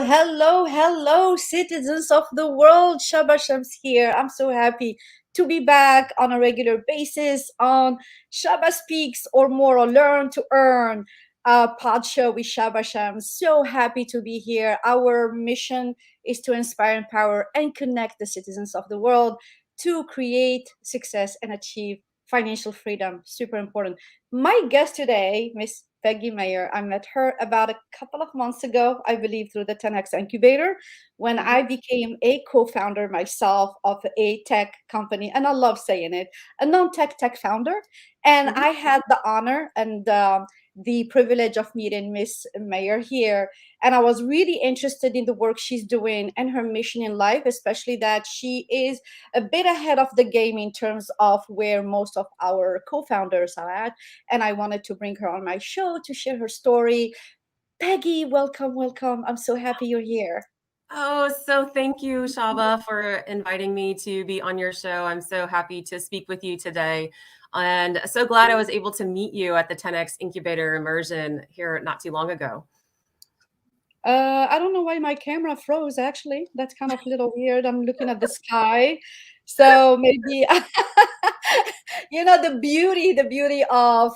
hello, citizens of the world. Shaba Shams here. I'm so happy to be back on a regular basis on Shaba Speaks or more, or Learn to Earn, a pod show with Shaba Shams. So happy to be here. Our mission is to inspire, empower, and connect the citizens of the world to create success and achieve financial freedom. Super important. My guest today, Miss Peggy Meyer, I met her about a couple of months ago, I believe, through the 10X Incubator, when I became a co-founder myself of a tech company, and I love saying it, a non-tech founder. And Mhm. I had the honor and the privilege of meeting Miss Meyer here, and I was really interested in the work she's doing and her mission in life, especially that she is a bit ahead of the game in terms of where most of our co-founders are at. And I wanted to bring her on my show to share her story. Peggy, welcome, welcome. I'm so happy you're here. Oh, so thank you, Shaba, for inviting me to be on your show. I'm so happy to speak with you today. And so glad I was able to meet you at the 10X Incubator immersion here not too long ago. I don't know why my camera froze, actually. That's kind of a little weird. I'm looking at the sky. So maybe, the beauty of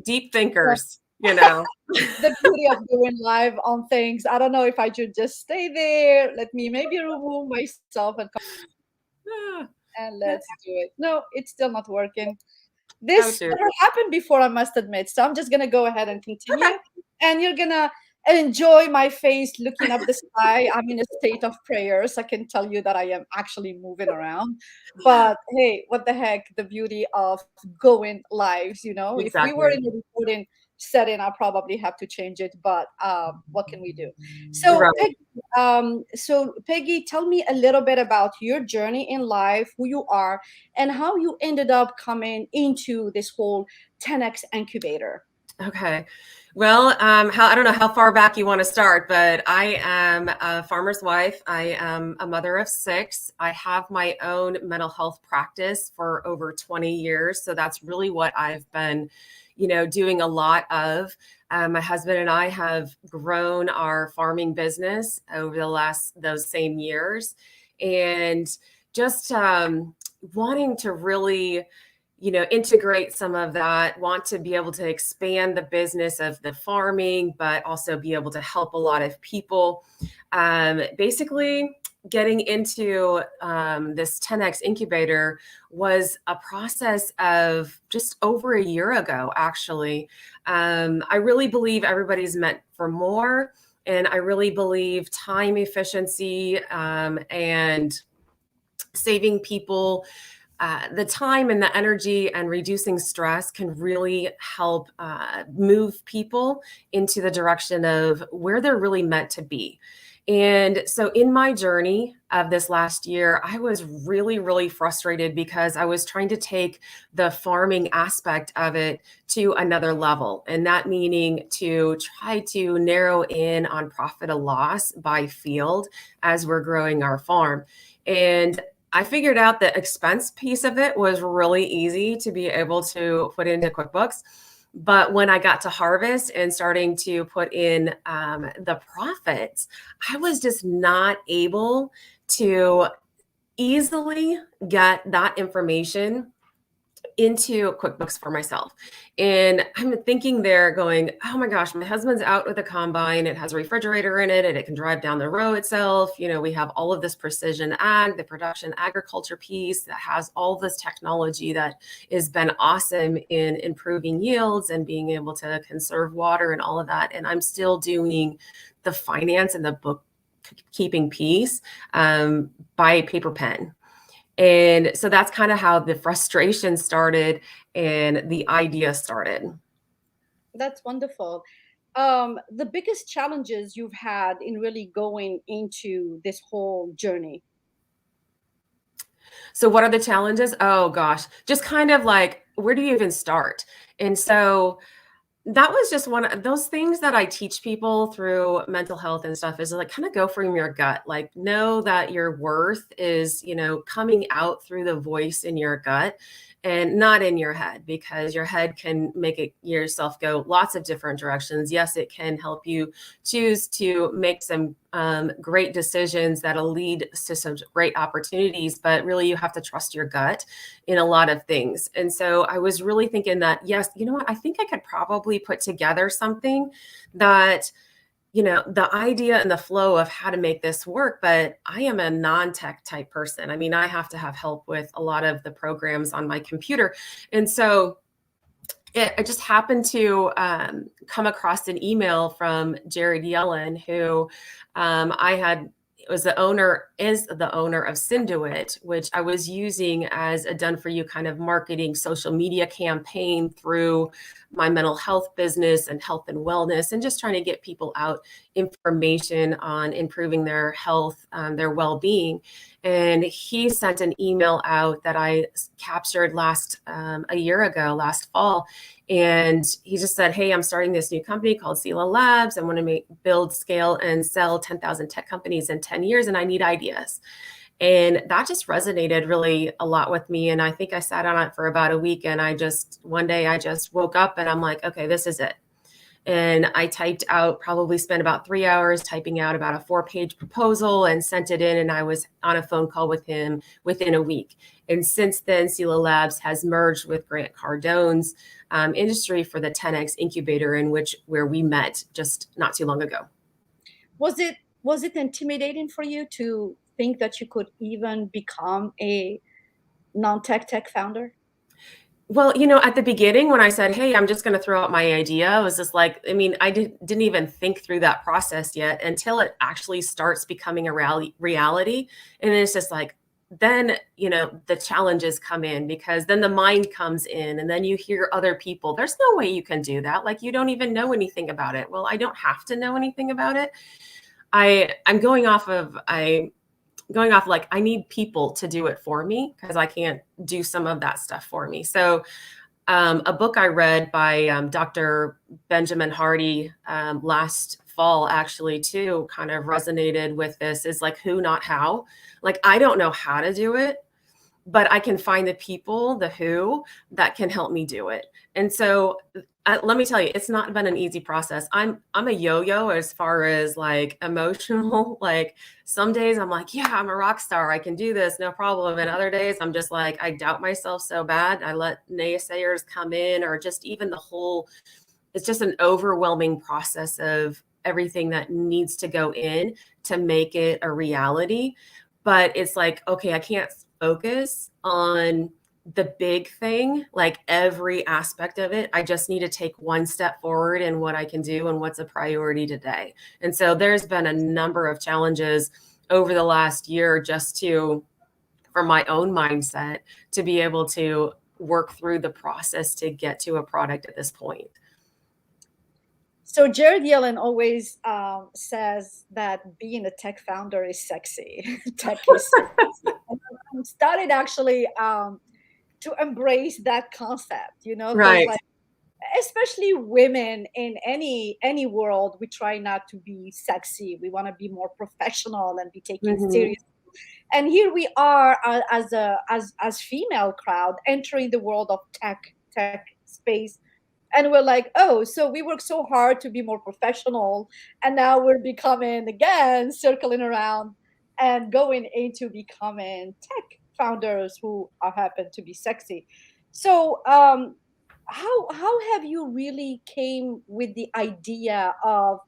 Deep thinkers, you know. the beauty of doing live on things. I don't know if I should just stay there. Let me maybe remove myself and let's do it. No, it's still not working. Oh, This shoot. never happened before, I must admit. So I'm just gonna go ahead and continue, and you're gonna enjoy my face looking up the sky. I'm in a state of prayers. I can tell you that I am actually moving around. But hey, what the heck? The beauty of going lives. If we were Exactly. in a recording setting, I'll probably have to change it. But what can we do? So, Right. Peggy, tell me a little bit about your journey in life, who you are, and how you ended up coming into this whole 10X incubator. Okay. Well, I don't know how far back you want to start, but I am a farmer's wife. I am a mother of six. I have my own mental health practice for over 20 years. So that's really what I've been, doing a lot of. My husband and I have grown our farming business over those same years, and just wanting to really integrate some of that, want to be able to expand the business of the farming, but also be able to help a lot of people. Basically, getting into this 10X incubator was a process of just over a year ago, actually. I really believe everybody's meant for more. And I really believe time efficiency and saving people the time and the energy and reducing stress can really help move people into the direction of where they're really meant to be. And so in my journey of this last year, I was really, really frustrated because I was trying to take the farming aspect of it to another level. And that meaning to try to narrow in on profit or loss by field as we're growing our farm. And I figured out the expense piece of it was really easy to be able to put into QuickBooks. But when I got to harvest and starting to put in the profits, I was just not able to easily get that information into QuickBooks for myself. And I'm thinking there going, oh my gosh, my husband's out with a combine. It has a refrigerator in it and it can drive down the row itself. We have all of this precision ag, the production agriculture piece that has all this technology that has been awesome in improving yields and being able to conserve water and all of that. And I'm still doing the finance and the bookkeeping piece by paper pen. And so that's kind of how the frustration started and the idea started. That's wonderful. The biggest challenges you've had in really going into this whole journey. So what are the challenges? Oh gosh, just kind of like, where do you even start? And so that was just one of those things that I teach people through mental health and stuff is like kind of go from your gut, like know that your worth is, coming out through the voice in your gut. and not in your head, because your head can make it yourself go lots of different directions. Yes, it can help you choose to make some great decisions that'll lead to some great opportunities, but really you have to trust your gut in a lot of things. And so I was really thinking that, yes, you know what, I think I could probably put together something that, you know, the idea and the flow of how to make this work, but I am a non-tech type person. I mean, I have to have help with a lot of the programs on my computer. And so I just happened to come across an email from Jared Yellen, who I had was the owner is the owner of Cinduit, which I was using as a done for you kind of marketing social media campaign through my mental health business and health and wellness, and just trying to get people out information on improving their health, their well-being. And he sent an email out that I captured a year ago, last fall. And he just said, hey, I'm starting this new company called Sela Labs. I want to build, scale, and sell 10,000 tech companies in 10 years, and I need ideas. And that just resonated really a lot with me. And I think I sat on it for about a week. And one day I just woke up and I'm like, okay, this is it. And I probably spent about 3 hours typing out about a 4-page proposal and sent it in. And I was on a phone call with him within a week. And since then, Sela Labs has merged with Grant Cardone's industry for the 10X Incubator, where we met just not too long ago. Was it intimidating for you to think that you could even become a non-tech founder? Well, you know, at the beginning when I said, hey, I'm just going to throw out my idea, it was just like, I mean, I didn't even think through that process yet until it actually starts becoming a reality. And then it's just like, then, you know, the challenges come in, because then the mind comes in and then you hear other people. There's no way you can do that. Like, you don't even know anything about it. Well, I don't have to know anything about it. I'm going off like, I need people to do it for me, because I can't do some of that stuff for me. So a book I read by Dr. Benjamin Hardy last fall, actually, too, kind of resonated with this, is like, who, not how. Like, I don't know how to do it, but I can find the people, the who, that can help me do it. And so let me tell you, it's not been an easy process. I'm a yo-yo as far as like emotional. Like, some days I'm like, yeah, I'm a rock star, I can do this, no problem. And other days I'm just like, I doubt myself so bad. I let naysayers come in, or just even it's just an overwhelming process of everything that needs to go in to make it a reality. But it's like, okay, I can't focus on the big thing, like every aspect of it. I just need to take one step forward in what I can do and what's a priority today. And so there's been a number of challenges over the last year, just for my own mindset, to be able to work through the process to get to a product at this point. So Jared Yellen always says that being a tech founder is sexy. Tech is sexy. And I started actually to embrace that concept, you know, because Right. like, especially women in any world, we try not to be sexy. We want to be more professional and be taken Mhm. seriously. And here we are as female crowd entering the world of tech space, and we're like, oh, so we work so hard to be more professional, and now we're becoming, again, circling around and going into becoming tech founders who happen to be sexy. So how have you really came with the idea of,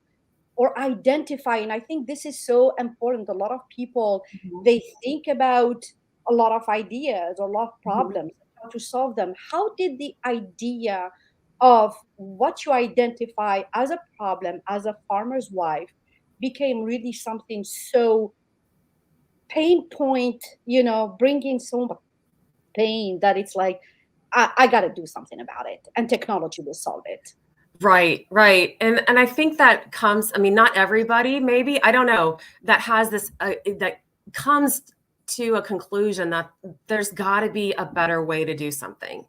or identifying, I think this is so important, a lot of people, Mhm. they think about a lot of ideas or a lot of Mhm. problems, how to solve them. How did the idea of what you identify as a problem as a farmer's wife became really something so pain point, you know, bringing so much pain that it's like, I got to do something about it and technology will solve it? Right, right. And I think that comes, I mean, not everybody, maybe, I don't know, that has this that comes to a conclusion that there's got to be a better way to do something.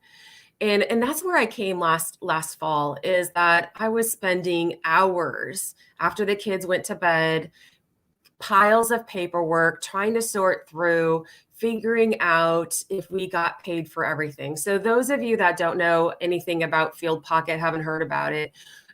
And that's where I came last fall, is that I was spending hours after the kids went to bed, piles of paperwork, trying to sort through figuring out if we got paid for everything. So those of you that don't know anything about Field Pocket, haven't heard about it,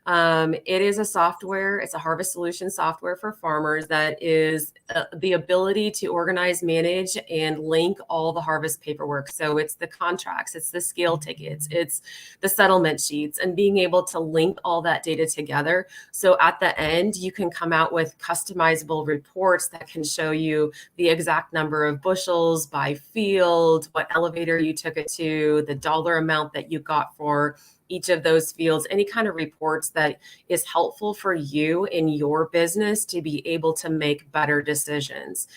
it is a software. It's a harvest solution software for farmers that is the ability to organize, manage, and link all the harvest paperwork. So it's the contracts, it's the scale tickets, it's the settlement sheets, and being able to link all that data together. So at the end, you can come out with customizable reports that can show you the exact number of bushels by field, what elevator you took it to, the dollar amount that you got for each of those fields, any kind of reports that is helpful for you in your business to be able to make better decisions.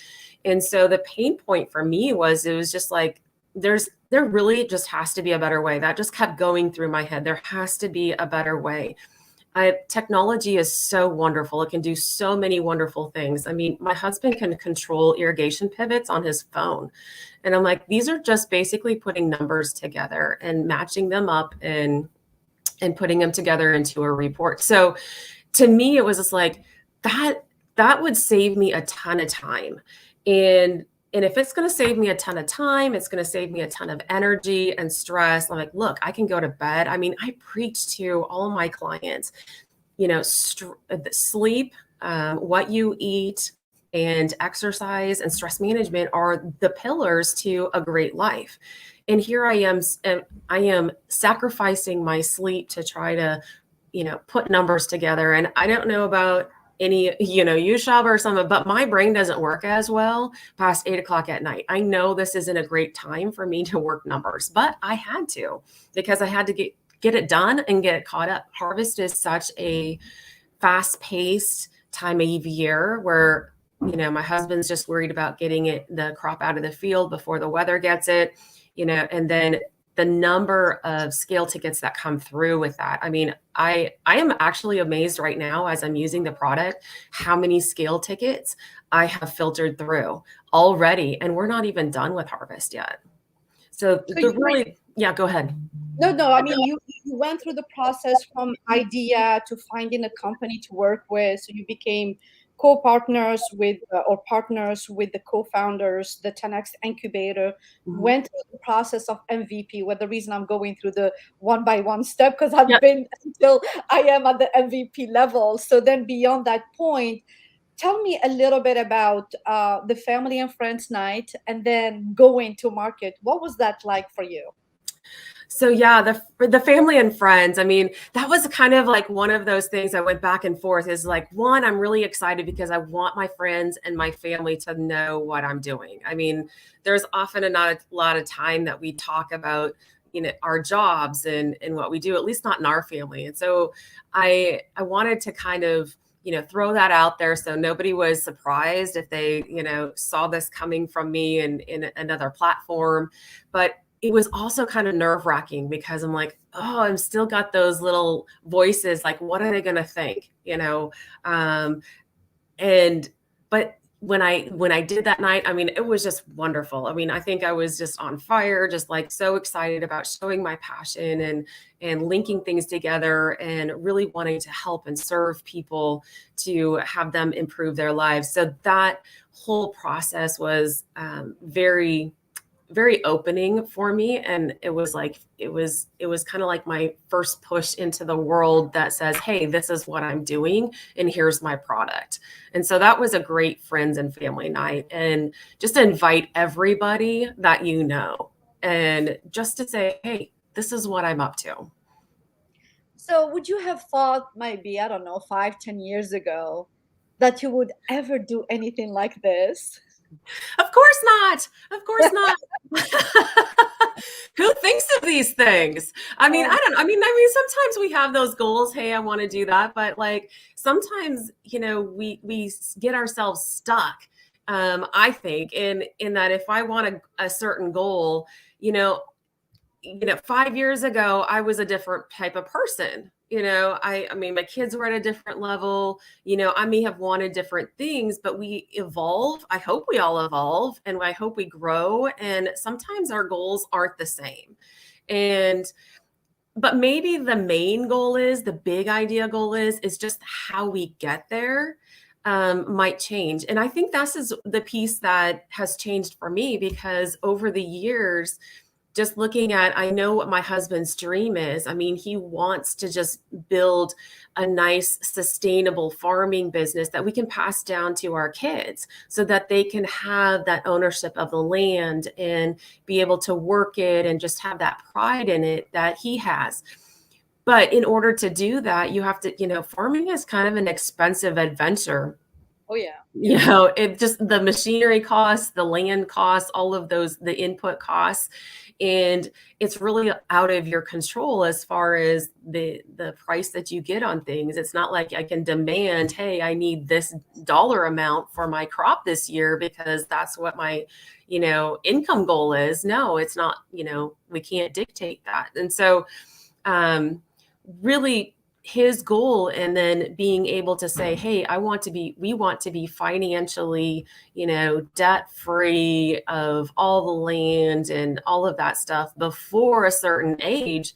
And so the pain point for me was, it was just like, there really just has to be a better way. That just kept going through my head. There has to be a better way. Technology is so wonderful. It can do so many wonderful things. I mean, my husband can control irrigation pivots on his phone. And I'm like, these are just basically putting numbers together and matching them up and putting them together into a report. So to me, it was just like that would save me a ton of time. And if it's going to save me a ton of time, it's going to save me a ton of energy and stress. I'm like, look, I can go to bed. I mean, I preach to all my clients, sleep, what you eat, and exercise and stress management are the pillars to a great life. And here I am sacrificing my sleep to try to, put numbers together. And I don't know about any, you Shaba or something, but my brain doesn't work as well past 8 o'clock at night. I know this isn't a great time for me to work numbers, but I had to, because I had to get it done and get it caught up. Harvest is such a fast-paced time of year where, my husband's just worried about getting the crop out of the field before the weather gets it, and then the number of scale tickets that come through with that. I mean, I am actually amazed right now as I'm using the product, how many scale tickets I have filtered through already. And we're not even done with harvest yet. So So you yeah, go ahead. No, I mean, you went through the process from idea to finding a company to work with. So you became co-partners with or partners with the co-founders, the 10X Incubator, went through the process of MVP. Well, the reason I'm going through the one by one step, because I've been until I am at the MVP level. So then beyond that point, tell me a little bit about the family and friends night and then going to market. What was that like for you? So yeah, the family and friends, I mean, that was kind of like one of those things I went back and forth, is like, one, I'm really excited because I want my friends and my family to know what I'm doing. I mean, there's often not a lot of time that we talk about, our jobs and what we do, at least not in our family. And so I wanted to kind of, throw that out there so nobody was surprised if they, saw this coming from me in another platform. But it was also kind of nerve-wracking because I'm like, oh, I'm still got those little voices, like, what are they going to think? But when I did that night, I mean, it was just wonderful. I mean, I think I was just on fire, just like so excited about showing my passion and linking things together and really wanting to help and serve people to have them improve their lives. So that whole process was very, very opening for me. And it was kind of like my first push into the world that says, hey, this is what I'm doing and here's my product. And so that was a great friends and family night, and just invite everybody that and just to say, hey, this is what I'm up to. So would you have thought maybe, I don't know, 5, 10 years ago that you would ever do anything like this? Of course not. Of course not. Who thinks of these things? I mean, sometimes we have those goals. Hey, I want to do that. But like sometimes, we get ourselves stuck. I think in that if I want a certain goal, 5 years ago, I was a different type of person. I mean, my kids were at a different level. I may have wanted different things, but we evolve. I hope we all evolve, and I hope we grow. And sometimes our goals aren't the same. But maybe the main goal the big idea goal is just how we get there. might change. And I think that's is the piece that has changed for me, because over the years, just looking at, I know what my husband's dream is. I mean, he wants to just build a nice, sustainable farming business that we can pass down to our kids so that they can have that ownership of the land and be able to work it and just have that pride in it that he has. But in order to do that, you have to, farming is kind of an expensive adventure. Oh yeah. It just, the machinery costs, the land costs, all of those, the input costs, and it's really out of your control as far as the price that you get on things. It's not like I can demand, hey, I need this dollar amount for my crop this year because that's what my income goal is. No, it's not. We can't dictate that. And so really his goal, and then being able to say, hey, we want to be financially, debt free of all the land and all of that stuff before a certain age.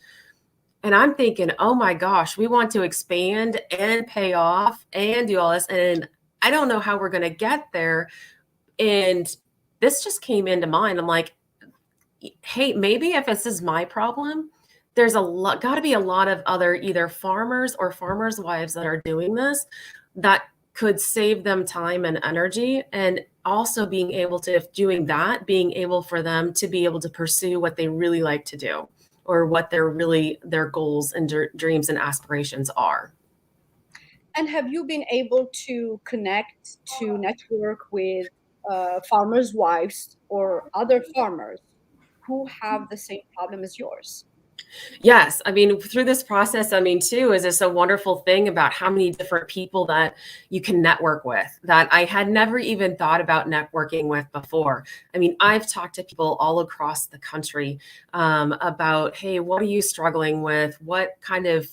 And I'm thinking, oh my gosh, we want to expand and pay off and do all this, and I don't know how we're going to get there. And this just came into mind. I'm like, hey, maybe if this is my problem, there's got to be a lot of other either farmers or farmers' wives that are doing this that could save them time and energy. And also being able to, if doing that, being able for them to be able to pursue what they really like to do, or what their goals and dreams and aspirations are. And have you been able to connect, to network with farmers' wives or other farmers who have the same problem as yours? Yes. I mean, through this process, I mean, too, is this a wonderful thing about how many different people that you can network with that I had never even thought about networking with before. I mean, I've talked to people all across the country about, hey, what are you struggling with? What kind of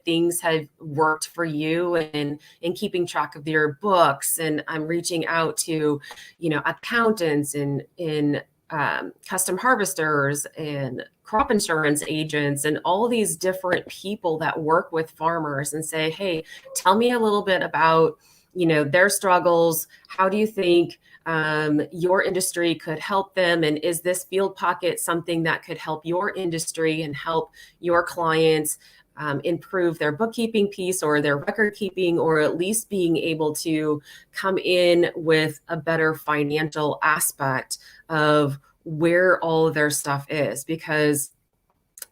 things have worked for you in keeping track of your books? And I'm reaching out to, accountants and in custom harvesters and crop insurance agents and all of these different people that work with farmers, and say, hey, tell me a little bit about their struggles. How do you think your industry could help them? And is this field pocket something that could help your industry and help your clients improve their bookkeeping piece or their record keeping, or at least being able to come in with a better financial aspect of where all of their stuff is? Because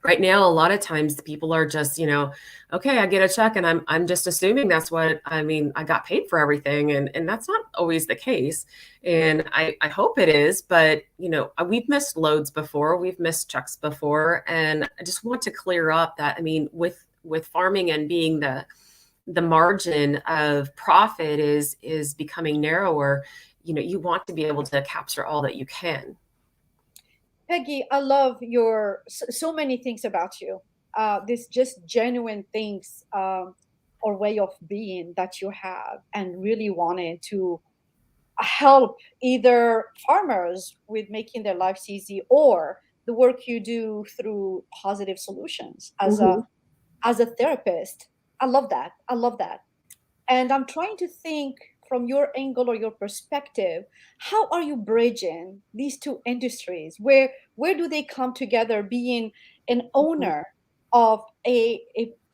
right now, a lot of times people are just, okay, I get a check and I'm just assuming that's what, I mean, I got paid for everything. And that's not always the case. And I hope it is, but we've missed loads before, we've missed checks before. And I just want to clear up that, I mean, with farming and being the margin of profit is becoming narrower, you want to be able to capture all that you can. Peggy, I love your so many things about you. This just genuine things or way of being that you have, and really wanted to help either farmers with making their lives easy, or the work you do through positive solutions Mm-hmm. as a therapist. I love that. I love that. And I'm trying to think from your angle or your perspective, how are you bridging these two industries? Where do they come together, being an owner of a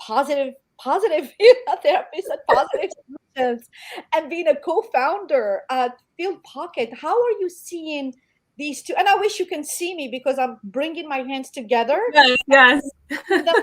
positive therapist at Positive Solutions, and being a co-founder at Field Pocket? How are you seeing these two? And I wish you can see me because I'm bringing my hands together. Yes, yes. And then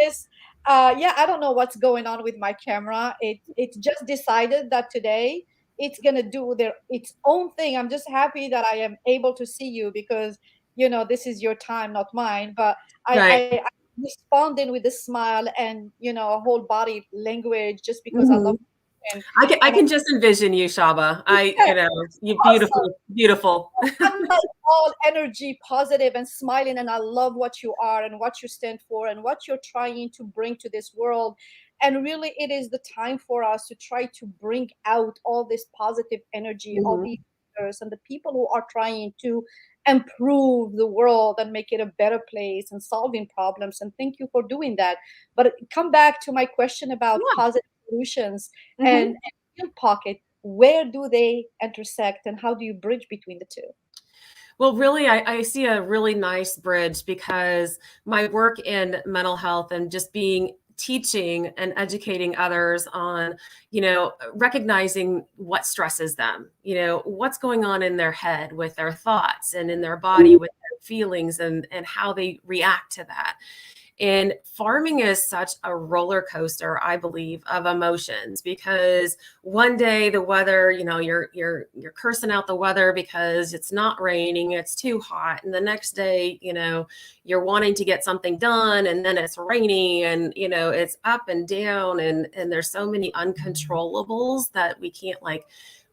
this, yeah, I don't know what's going on with my camera. It just decided that today it's gonna do its own thing. I'm just happy that I am able to see you, because this is your time, not mine. But Right. I responding with a smile and a whole body language, just because I love Mhm. you. and I and can just envision you, Shaba. yeah, You're awesome. beautiful, beautiful. I'm like all energy, positive, and smiling, and I love what you are and what you stand for and what you're trying to bring to this world. And really, it is the time for us to try to bring out all this positive energy, all Mhm. these leaders and the people who are trying to improve the world and make it a better place and solving problems. And thank you for doing that. But come back to my question about Yeah. positive solutions. And Mhm. field pocket, where do they intersect and how do you bridge between the two? Well, really, I see a really nice bridge because my work in mental health and just being teaching and educating others on, recognizing what stresses them, what's going on in their head with their thoughts and in their body with their feelings and how they react to that. And farming is such a roller coaster, I believe, of emotions because one day the weather, you're cursing out the weather because it's not raining, it's too hot. And the next day, you're wanting to get something done and then it's rainy and it's up and down and there's so many uncontrollables that we can't like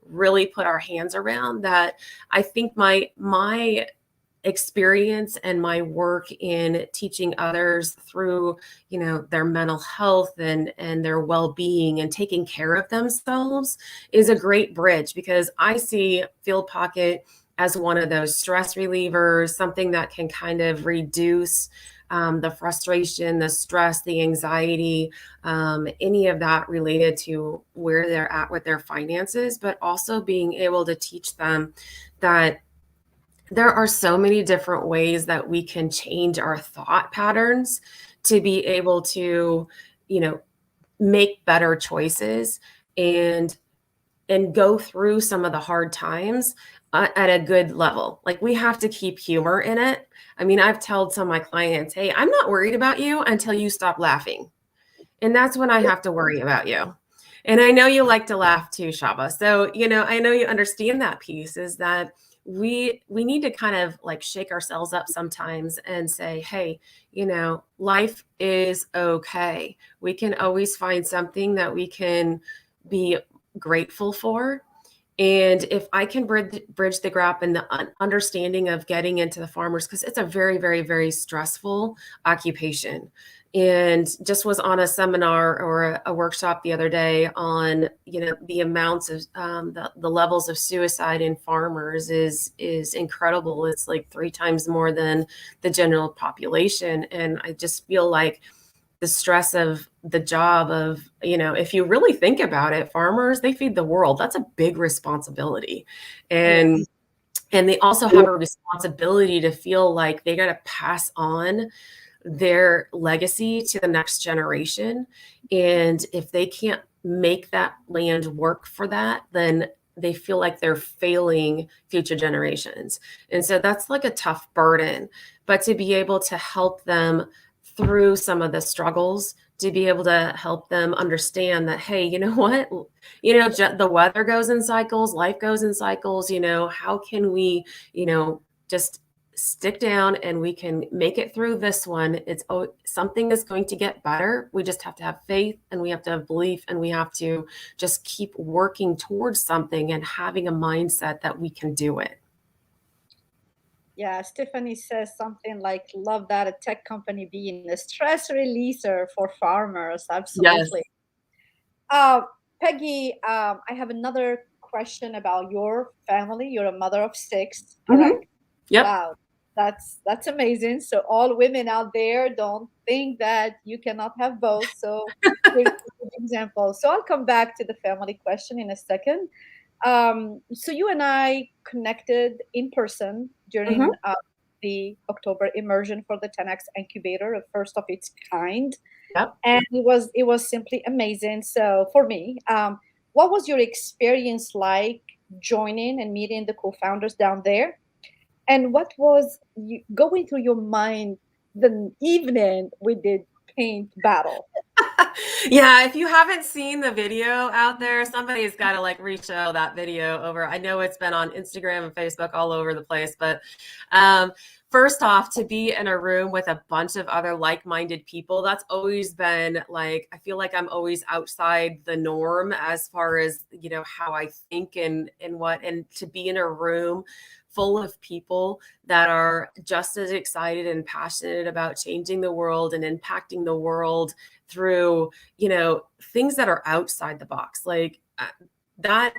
really put our hands around that I think my experience and my work in teaching others through their mental health and their well-being and taking care of themselves is a great bridge because I see Field Pocket as one of those stress relievers, something that can kind of reduce the frustration, the stress, the anxiety, any of that related to where they're at with their finances, but also being able to teach them that there are so many different ways that we can change our thought patterns to be able to, make better choices and go through some of the hard times at a good level. Like we have to keep humor in it. I mean, I've told some of my clients, hey, I'm not worried about you until you stop laughing. And that's when I have to worry about you. And I know you like to laugh too, Shaba. So, I know you understand that piece is that we need to kind of like shake ourselves up sometimes and say, hey, life is okay. We can always find something that we can be grateful for. And if I can bridge the gap in the understanding of getting into the farmers, because it's a very, very, very stressful occupation. And just was on a seminar or a workshop the other day on, the amounts of the levels of suicide in farmers is incredible. It's like 3 times more than the general population. And I just feel like the stress of the job of, if you really think about it, farmers, they feed the world. That's a big responsibility. And Yes. and they also have a responsibility to feel like they got to pass on their legacy to the next generation. And if they can't make that land work for that, then they feel like they're failing future generations. And so that's like a tough burden. But to be able to help them through some of the struggles, to be able to help them understand that, hey, you know what, the weather goes in cycles, life goes in cycles, how can we, just stick down and we can make it through this one. Something is going to get better. We just have to have faith and we have to have belief and we have to just keep working towards something and having a mindset that we can do it. Yeah, Stephanie says something like, love that a tech company being a stress releaser for farmers. Yes. Absolutely. Peggy, I have another question about your family. You're a mother of 6, Mm-hmm. correct? Yep. Wow, that's amazing. So all women out there, don't think that you cannot have both. So here's a good example. So I'll come back to the family question in a second. So you and I connected in person Mm-hmm. during the October immersion for the 10X Incubator, a first of its kind, Yep. and it was simply amazing. So for me, what was your experience like joining and meeting the co-founders down there? And what was going through your mind the evening we did paint battle? Yeah, if you haven't seen the video out there, somebody's got to like re-show that video over. I know it's been on Instagram and Facebook all over the place, but first off, to be in a room with a bunch of other like-minded people, that's always been like, I feel like I'm always outside the norm as far as, how I think and to be in a room full of people that are just as excited and passionate about changing the world and impacting the world through, things that are outside the box. Like that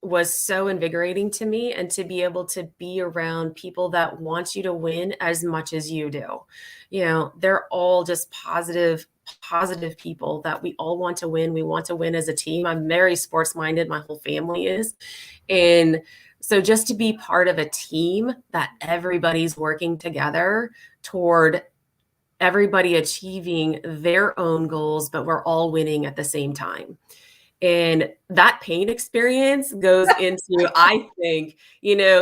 was so invigorating to me, and to be able to be around people that want you to win as much as you do. They're all just positive, positive people that we all want to win. We want to win as a team. I'm very sports minded. My whole family is. And so just to be part of a team that everybody's working together toward everybody achieving their own goals, but we're all winning at the same time. And that pain experience goes into, I think,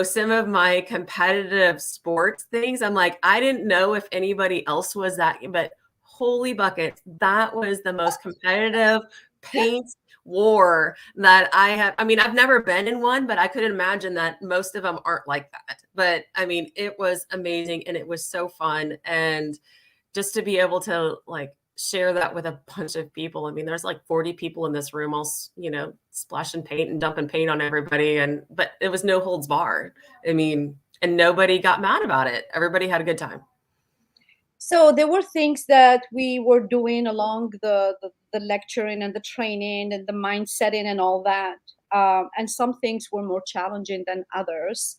some of my competitive sports things. I'm like, I didn't know if anybody else was that, but holy buckets, that was the most competitive paint war that I have. I mean, I've never been in one, but I could imagine that most of them aren't like that. But I mean, it was amazing and it was so fun. And just to be able to like share that with a bunch of people. I mean, there's like 40 people in this room, all, splashing paint and dumping paint on everybody. But it was no holds barred. I mean, and nobody got mad about it. Everybody had a good time. So there were things that we were doing along the lecturing and the training and the mindsetting and all that. And some things were more challenging than others.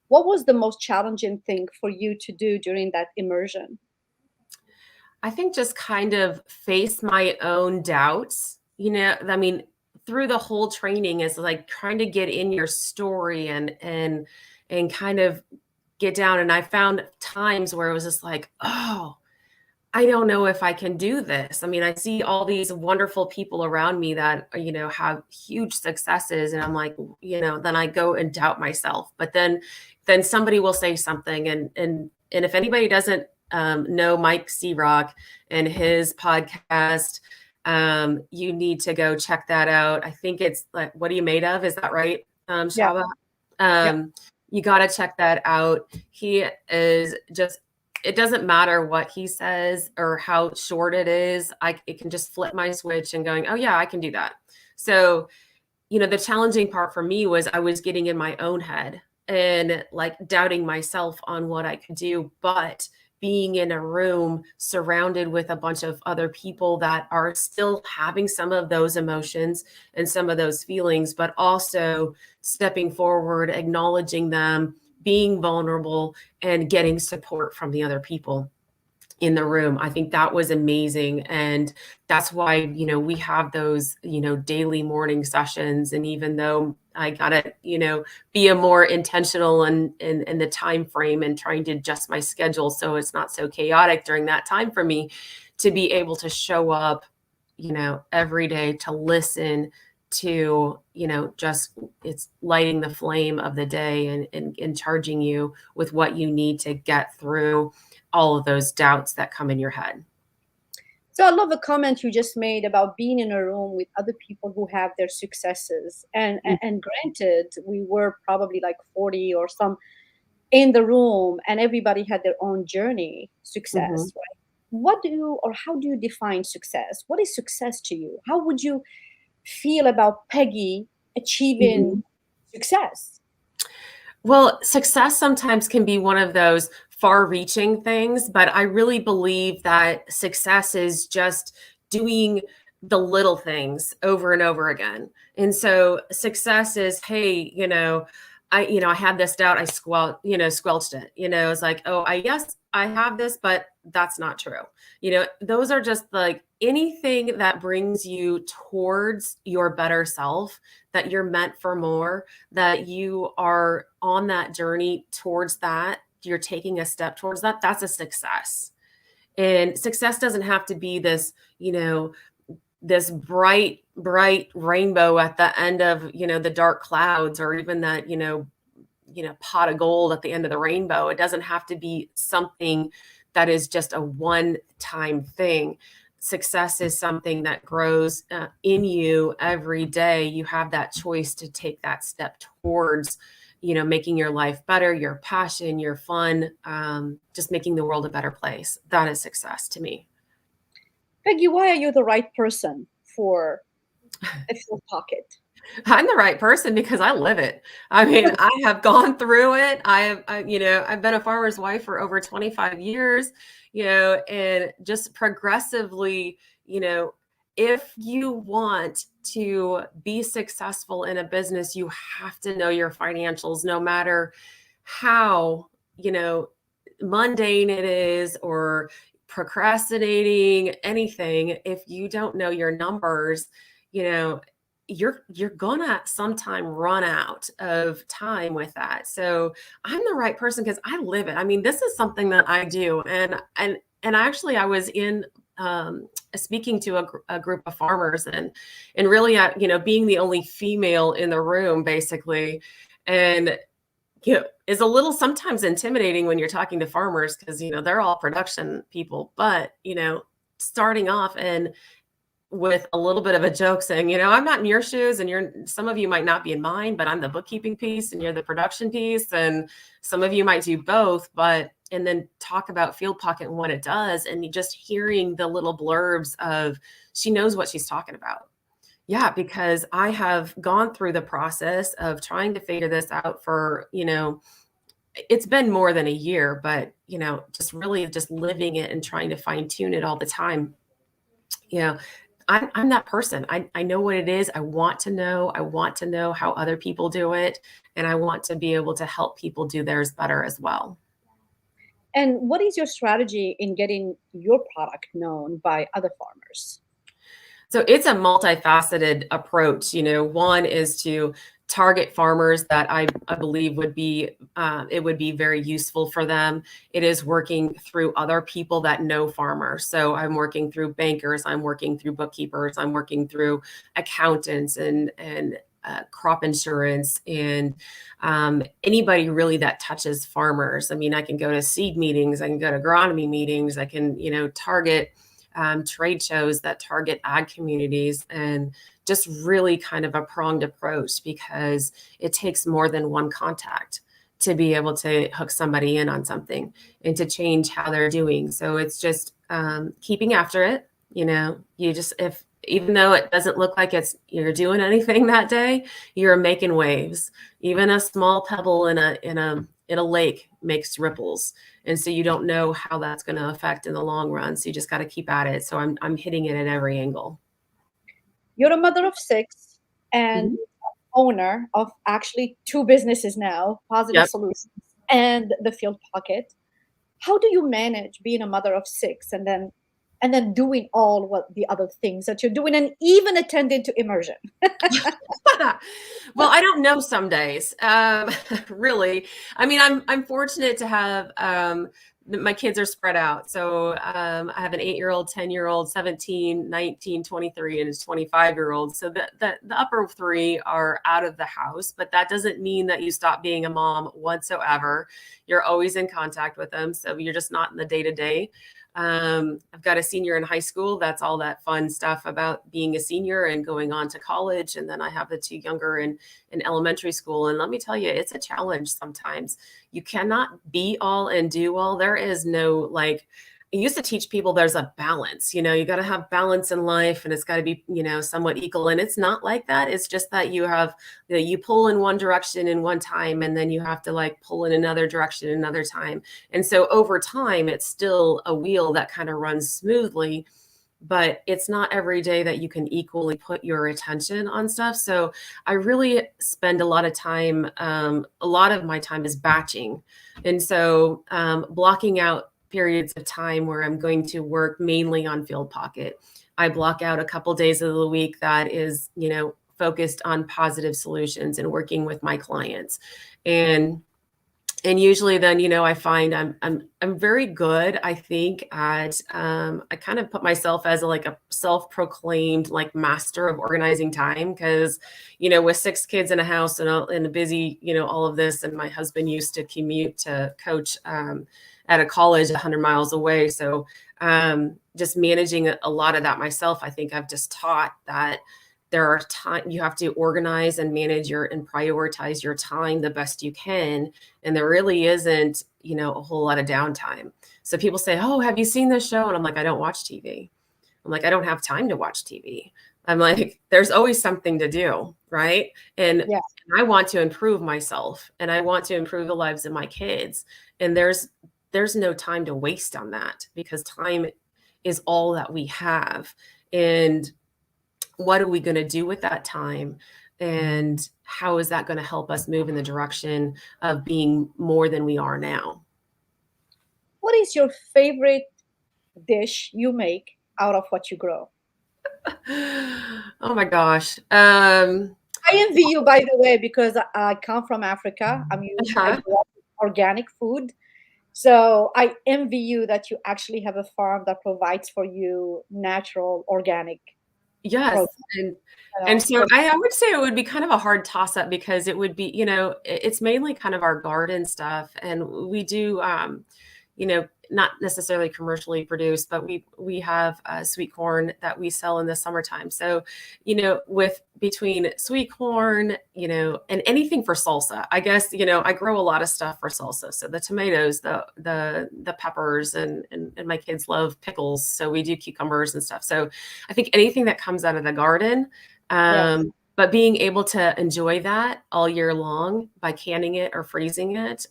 What was the most challenging thing for you to do during that immersion? I think just kind of face my own doubts. I mean, through the whole training is like trying to get in your story and kind of get down. And I found times where it was just like, oh, I don't know if I can do this. I mean, I see all these wonderful people around me that, have huge successes. And I'm like, then I go and doubt myself. But then somebody will say something. And if anybody doesn't know Mike Rock and his podcast, you need to go check that out. I think it's like, What Are You Made Of? Is that right, Shaba? Yeah. You got to check that out. He is just, it doesn't matter what he says or how short it is. It can just flip my switch and going, oh yeah, I can do that. So, the challenging part for me was I was getting in my own head and like doubting myself on what I could do, but being in a room surrounded with a bunch of other people that are still having some of those emotions and some of those feelings, but also stepping forward, acknowledging them, being vulnerable, and getting support from the other people in the room. I think that was amazing. And that's why, we have those, daily morning sessions. And even though I gotta, be a more intentional in the time frame and trying to adjust my schedule so it's not so chaotic during that time for me, to be able to show up, every day, to listen, to just it's lighting the flame of the day and charging you with what you need to get through all of those doubts that come in your head. So I love a comment you just made about being in a room with other people who have their successes. And granted, we were probably like 40 or some in the room, and everybody had their own journey, success, Mhm. right? What do you, or how do you define success? What is success to you? How would you feel about Peggy achieving Mhm. success? Well, success sometimes can be one of those far reaching things, but I really believe that success is just doing the little things over and over again. And so success is, hey, I had this doubt, I squelched it. It's like, oh, yes, I have this, but that's not true. Those are just like anything that brings you towards your better self, that you're meant for more, that you are on that journey towards that, you're taking a step towards that, that's a success. And success doesn't have to be this, this bright rainbow at the end of, the dark clouds, or even that, pot of gold at the end of the rainbow. It doesn't have to be something that is just a one-time thing. Success is something that grows in you every day. You have that choice to take that step towards, making your life better, your passion, your fun, just making the world a better place. That is success to me. Peggy, why are you the right person for a full pocket? I'm the right person because I live it. I mean, I have gone through it. I've been a farmer's wife for over 25 years, and just progressively, if you want to be successful in a business, you have to know your financials, no matter how, mundane it is, or procrastinating, anything, if you don't know your numbers, you know, you're gonna sometime run out of time with that. So I'm the right person because I live it. I mean, this is something that I do, and actually, I was in speaking to a group of farmers, and really, you know, being the only female in the room, basically, and you know, is a little sometimes intimidating when you're talking to farmers because you know they're all production people, but you know, starting off and with a little bit of a joke saying, you know, I'm not in your shoes and you're some of you might not be in mine, but I'm the bookkeeping piece and you're the production piece. And some of you might do both, but and then talk about Field Pocket and what it does. And you just hearing the little blurbs of she knows what she's talking about. Yeah, because I have gone through the process of trying to figure this out for, you know, it's been more than a year, but you know, just really just living it and trying to fine tune it all the time. You know, I'm that person. I know what it is. I want to know. I want to know how other people do it. And I want to be able to help people do theirs better as well. And what is your strategy in getting your product known by other farmers? So it's a multifaceted approach. You know, one is to target farmers that I believe would be it would be very useful for them. It is working through other people that know farmers. So I'm working through bankers, I'm working through bookkeepers, I'm working through accountants and crop insurance and anybody really that touches farmers. I mean, I can go to seed meetings, I can go to agronomy meetings, I can, you know, target trade shows that target ag communities and just really kind of a pronged approach because it takes more than one contact to be able to hook somebody in on something and to change how they're doing. So it's just keeping after it. You know, you just, if, even though it doesn't look like it's you're doing anything that day, you're making waves. Even a small pebble in a lake makes ripples. And so you don't know how that's going to affect in the long run. So you just got to keep at it. So I'm hitting it at every angle. You're a mother of six and Mhm. owner of actually two businesses now, Positive Yep. Solutions and the Field Pocket. How do you manage being a mother of six and then doing all what the other things that you're doing and even attending to immersion? Well, I don't know some days. Really. I mean, I'm fortunate to have my kids are spread out. So I have an 8-year-old, 10-year-old, 17, 19, 23, and a 25-year-old. So the upper three are out of the house, but that doesn't mean that you stop being a mom whatsoever. You're always in contact with them. So you're just not in the day to day. I've got a senior in high school. That's all that fun stuff about being a senior and going on to college. And then I have the two younger in elementary school. And let me tell you, it's a challenge sometimes. You cannot be all and do all. There is no like, I used to teach people there's a balance, you know, you got to have balance in life and it's got to be, you know, somewhat equal. And it's not like that. It's just that you have, you know, you pull in one direction in one time and then you have to like pull in another direction another time. And so over time, it's still a wheel that kind of runs smoothly, but it's not every day that you can equally put your attention on stuff. So I really spend a lot of time, a lot of my time is batching. And so blocking out periods of time where I'm going to work mainly on Field Pocket. I block out a couple days of the week that is, you know, focused on positive solutions and working with my clients. And usually then, you know, I find I'm very good, I think, at I kind of put myself as like a self-proclaimed like master of organizing time because, you know, with 6 kids in a house and a busy, you know, all of this, and my husband used to commute to coach at a college 100 miles away. So just managing a lot of that myself, I think I've just taught that there are time you have to organize and manage your and prioritize your time the best you can, and there really isn't, you know, a whole lot of downtime. So people say, oh, have you seen this show? And I'm like, I don't watch TV. I'm like, I don't have time to watch TV. I'm like, there's always something to do, right? Yeah. And I want to improve myself and I want to improve the lives of my kids, and there's no time to waste on that because time is all that we have. And what are we going to do with that time? And how is that going to help us move in the direction of being more than we are now? What is your favorite dish you make out of what you grow? Oh my gosh. I envy you, by the way, because I come from Africa. I Uh-huh. grew up with organic food. So I envy you that you actually have a farm that provides for you natural organic Yes. produce, And you and know. so I would say it would be kind of a hard toss up because it would be, it's mainly kind of our garden stuff. And we do, not necessarily commercially produced, but we have sweet corn that we sell in the summertime. So, with between sweet corn, and anything for salsa, I guess, I grow a lot of stuff for salsa. So the tomatoes, the peppers, and my kids love pickles. So we do cucumbers and stuff. So I think anything that comes out of the garden, Yes. but being able to enjoy that all year long by canning it or freezing it,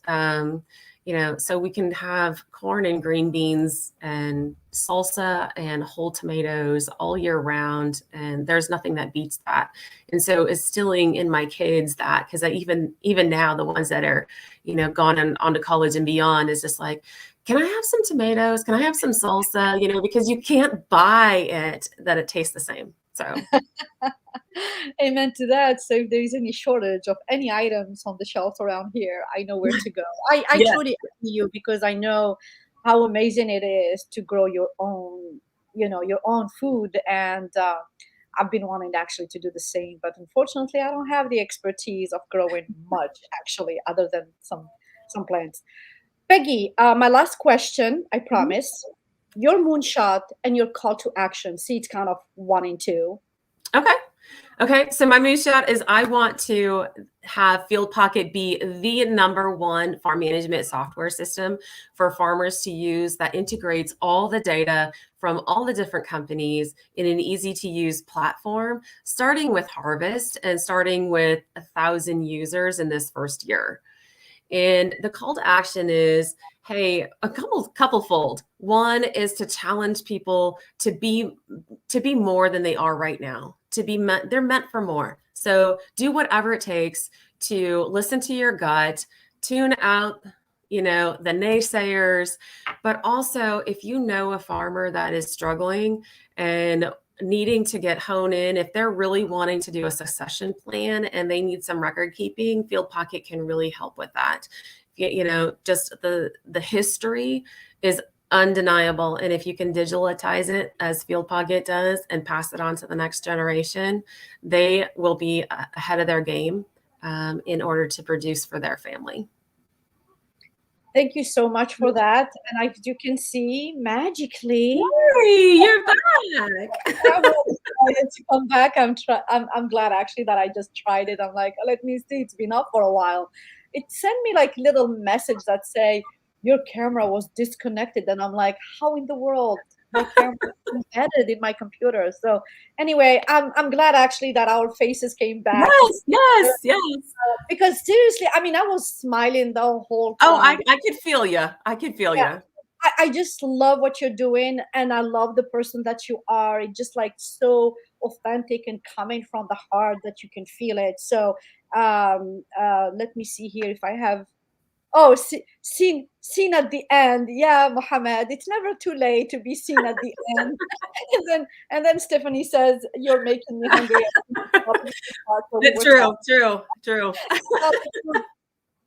so we can have corn and green beans and salsa and whole tomatoes all year round. And there's nothing that beats that. And so instilling in my kids that, because even now, the ones that are, gone on to college and beyond is just like, can I have some tomatoes? Can I have some salsa? Because you can't buy it that it tastes the same. So Amen to that. So if there is any shortage of any items on the shelves around here, I know where to go. I yeah, truly envy you because I know how amazing it is to grow your own, your own food. And I've been wanting actually to do the same, but unfortunately, I don't have the expertise of growing much actually, other than some plants. Peggy, my last question, I Mhm. promise. Your moonshot and your call to action. See, it's kind of one and two. Okay. Okay, so my moonshot is I want to have Field Pocket be the number one farm management software system for farmers to use that integrates all the data from all the different companies in an easy to use platform, starting with harvest and starting with 1,000 users in this first year. And the call to action is, hey, a couple fold. One is to challenge people to be more than they are right now. They're meant for more. So do whatever it takes to listen to your gut, tune out, the naysayers, but also if you know a farmer that is struggling and needing to get honed in, if they're really wanting to do a succession plan and they need some record keeping, Field Pocket can really help with that. Just the history is undeniable, and if you can digitize it as Field Pocket does and pass it on to the next generation, they will be ahead of their game, in order to produce for their family. Thank you so much for that. And as you can see, magically, Hey, you're back. I was excited to come back. I'm glad actually that I just tried it. I'm like, let me see. It's been up for a while. It sent me like little message that say your camera was disconnected, and I'm like, how in the world my camera is embedded in my computer? So anyway, I'm glad actually that our faces came back Yes, yes, yes. because seriously, I mean, I was smiling the whole Oh, time. I could feel you. I could feel Yeah, you. I just love what you're doing, and I love the person that you are. It's just like so authentic and coming from the heart that you can feel it. So let me see here if I have. Oh, seen at the end. Yeah, Mohammed, it's never too late to be seen at the end. And then Stephanie says, "You're making me hungry." So we It's were true, talking. true, true.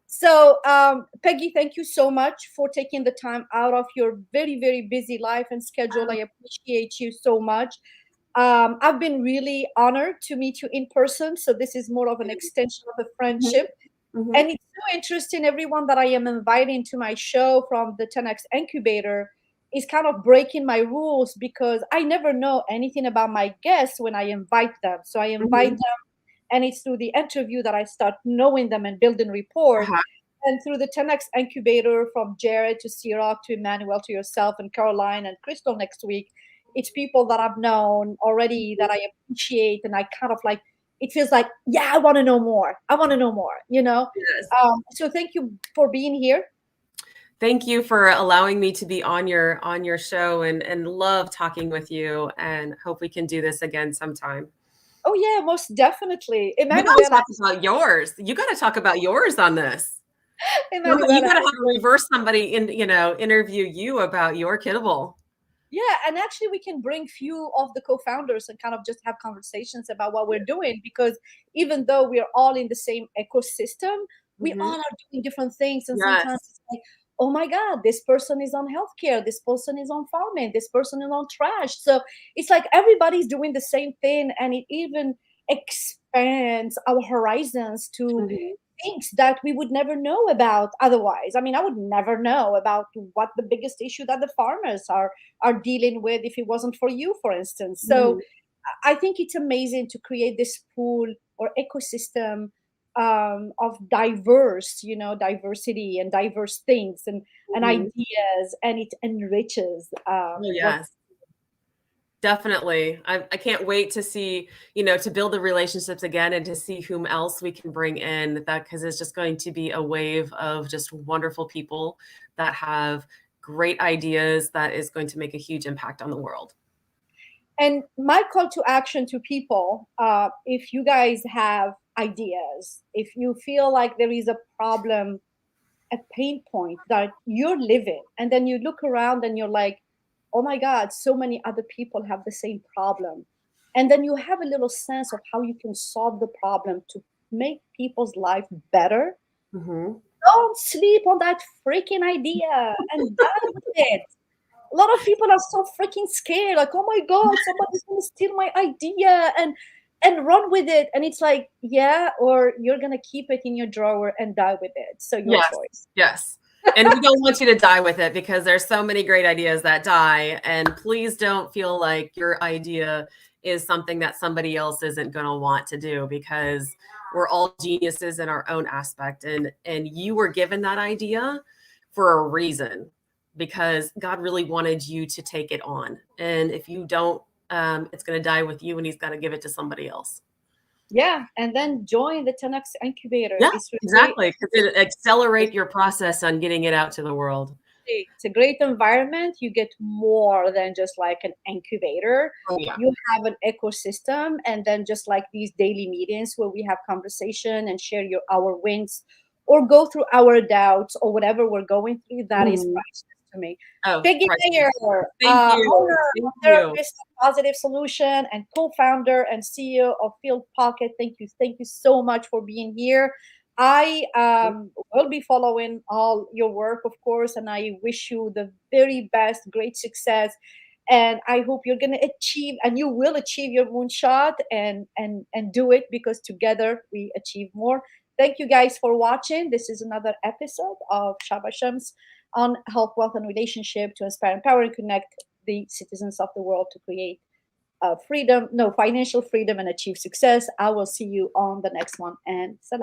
So, Peggy, thank you so much for taking the time out of your very, very busy life and schedule. I appreciate you so much. I've been really honored to meet you in person. So, this is more of an extension of a Mhm, friendship. mhm. And it's so interesting, everyone that I am inviting to my show from the 10X Incubator is kind of breaking my rules because I never know anything about my guests when I invite them. So, I invite Mhm. them, and it's through the interview that I start knowing them and building rapport. Uh-huh. And through the 10X Incubator, from Jared to Sirach to Emmanuel to yourself and Caroline and Crystal next week, it's people that I've known already that I appreciate. And I kind of like, it feels like, yeah, I want to know more. I want to know more. Yes. So thank you for being here. Thank you for allowing me to be on your show, and love talking with you, and hope we can do this again sometime. Oh, yeah, most definitely. You gotta Emmanuel, talk about yours. You gotta talk about yours on this. You Emmanuel, gotta have to reverse somebody interview you about your kibble. Yeah, and actually we can bring few of the co-founders and kind of just have conversations about what we're doing, because even though we're all in the same ecosystem, we Hmm. all are doing different things. And sometimes Yes. it's like, oh my God, this person is on healthcare, this person is on farming, this person is on trash. So it's like everybody's doing the same thing, and it even expands our horizons to Hmm. things that we would never know about otherwise. I mean, I would never know about what the biggest issue that the farmers are dealing with if it wasn't for you, for instance. So Hmm. I think it's amazing to create this pool or ecosystem of diverse, diversity and diverse things and Hmm. ideas, and it enriches Oh, what. yes. Definitely. I can't wait to see, to build the relationships again and to see whom else we can bring in that, because it's just going to be a wave of just wonderful people that have great ideas that is going to make a huge impact on the world. And my call to action to people, if you guys have ideas, if you feel like there is a problem, a pain point that you're living, and then you look around and you're like, oh my God, so many other people have the same problem. And then you have a little sense of how you can solve the problem to make people's life better. Hmm. Don't sleep on that freaking idea and die with it. A lot of people are so freaking scared, like, oh my God, somebody's gonna steal my idea and run with it. And it's like, yeah, or you're gonna keep it in your drawer and die with it. So your Yes. choice. Yes. And we don't want you to die with it, because there's so many great ideas that die. And please don't feel like your idea is something that somebody else isn't going to want to do, because we're all geniuses in our own aspect. And you were given that idea for a reason, because God really wanted you to take it on. And if you don't, it's going to die with you, and he's got to give it to somebody else. Yeah, and then join the 10x incubator. Yeah, It's really exactly. Because it accelerate your process on getting it out to the world. it's a great environment. You get more than just like an incubator. Oh, yeah. You have an ecosystem, and then just like these daily meetings where we have conversation and share our wins or go through our doubts or whatever we're going through. That is Mhm. priceless to me. Oh, Peggy priceless. Meyer, Thank you. owner of Thank you. Therapist of Positive Solution and co-founder and CEO of Field Pocket. Thank you so much for being here. I will be following all your work, of course, and I wish you the very best, great success. And I hope you're going to achieve, and you will achieve your moonshot, and do it, because together we achieve more. Thank you guys for watching. This is another episode of Shaba Shams on health, wealth, and relationship to inspire, empower, and connect the citizens of the world to create freedom, no, financial freedom, and achieve success. I will see you on the next one, and salam.